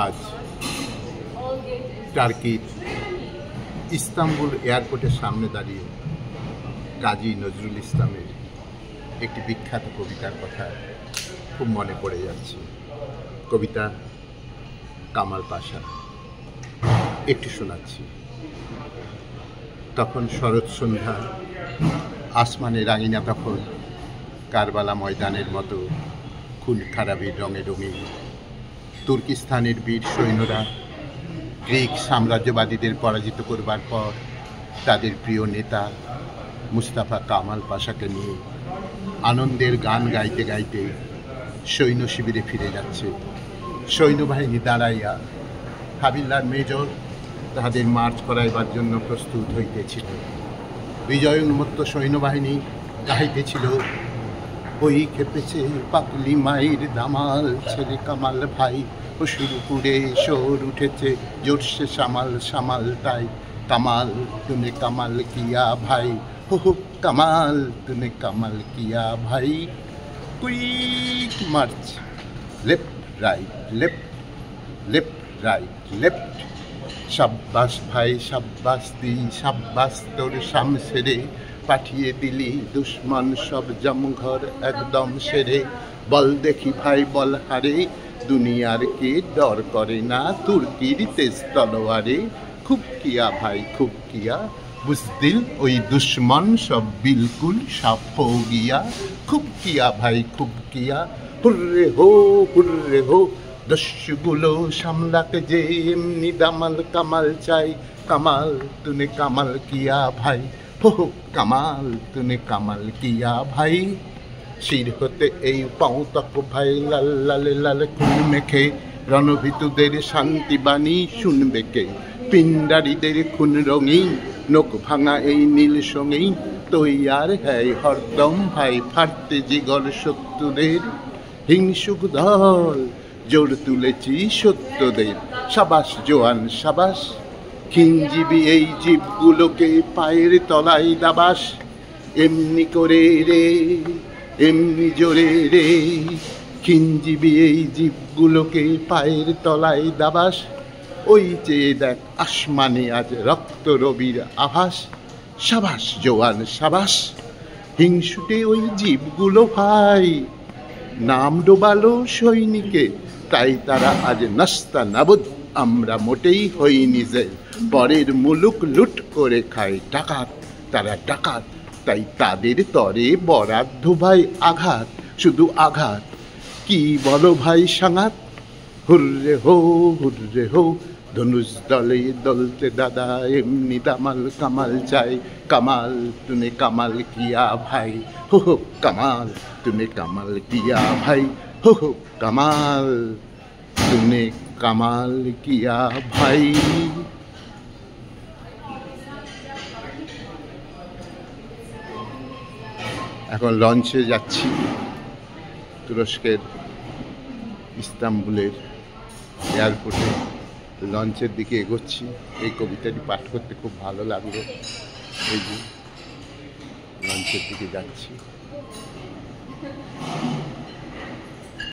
আজ টার্কির ইস্তাম্বুল এয়ারপোর্টের সামনে দাঁড়িয়ে কাজী নজরুল ইসলামের একটি বিখ্যাত কবিতার কথা খুব মনে পড়ে যাচ্ছে। কবিতা কামাল পাশা, একটু শোনাচ্ছি। তখন শরৎ সন্ধ্যা, আসমানে রাঙিনা তখন কারবালা ময়দানের মতো খুন খারাপির রঙে রঙিন। তুর্কিস্তানের বীর সৈন্যরা গ্রিক সাম্রাজ্যবাদীদের পরাজিত করবার পর তাদের প্রিয় নেতা মুস্তাফা কামাল পাশাকে নিয়ে আনন্দের গান গাইতে গাইতে সৈন্য শিবিরে ফিরে যাচ্ছে। সৈন্যবাহিনী দাঁড়াইয়া হাবিলদার মেজর তাহাদের মার্চ করাইবার জন্য প্রস্তুত হইতেছিল। বিজয় উন্মত্ত সৈন্যবাহিনী গাইতেছিল, ওই খেপেছে পাকলি মায়ের দামাল ছেলে কামাল ভাই, শুরুপুরে শোর উঠেছে জোরসে সামাল সামাল তাই, কামাল তুনে কামাল কিয়া ভাই, হো কামাল তুনে কামাল কিয়া ভাই। Quick March, left right left left right left, সাব্বাস ভাই সাব্বাস দি সাব্বাস তোর শামসেরে, পাঠিয়ে দিলি দুশ্মন সব জমঘর একদম সেরে। বল দেখি ভাই বল হারে, দুনিয়ার কে ডর করে না তুর্কির তেজ তলোয়ারে। খুব কিয়া ভাই খুব কিয়া, বুঝদিল ওই দুশ্মন সব বিলকুল সাফ হো গিয়া। খুব কিয়া ভাই খুব কিয়া, হুর্রে হো দস্যুগুলো সামলাকে যে এমনি দামাল কামাল চাই, কামাল তুনে কামাল কিয়া ভাই, হো কামাল তুনে কামাল কিয়া ভাই। শির হতে এই পাও তক ভাই লাল লাল লাল খুন মেখে, রণভীতুদের শান্তিবাণী শুনবে কে, পিণ্ডারীদের খুন রঙিন নোক ভাঙা এই নীল সঙ্গেই, তৈয়ার হ্যায় হরদম ভাই ফাটতে জিগর শত্রুদের। হিংসুক দল জোর তুলেছি সত্যদের, সাবাস জোয়ান সাবাস, খিনজীবী এই জীবগুলোকে পায়ের তলায় দাবাস। এমনি করে রে এমনি জোরে রে, খিনজীবী এই জীবগুলোকে পায়ের তলায় দাবাস। ওই চেয়ে দেখ আসমানে আজ রক্ত রবির আভাস, সাবাস জোয়ান সাবাস। হিংসুটে ওই জীবগুলো ভাই নাম ডোবালো সৈনিকে, তাই তারা আজ নাস্তা নাবুদ, আমরা মোটেই হইনি যে পরের মুলুক লুট করে খায় ডাকাত, তারা ডাকাত, তাই তাদের তরে বরাদ্দ ভাই আঘাত, শুধু আঘাত। কি বলো ভাই সাঙাত, হুর্রে হো ধনুষ দলে দলতে দাদা এমনি দামাল কামাল চাই, কামাল তুনে কামাল কিয়া ভাই, হো কামাল তুনে কামাল কিয়া ভাই, হো কামাল তুনে কামাল কিয়া ভাই। এখন লঞ্চে যাচ্ছি, তুরস্কের ইস্তাম্বুলের এয়ারপোর্টে লঞ্চের দিকে এগোচ্ছি। এই কবিতাটি পাঠ করতে খুব ভালো লাগলো। এই যে লঞ্চের দিকে যাচ্ছি।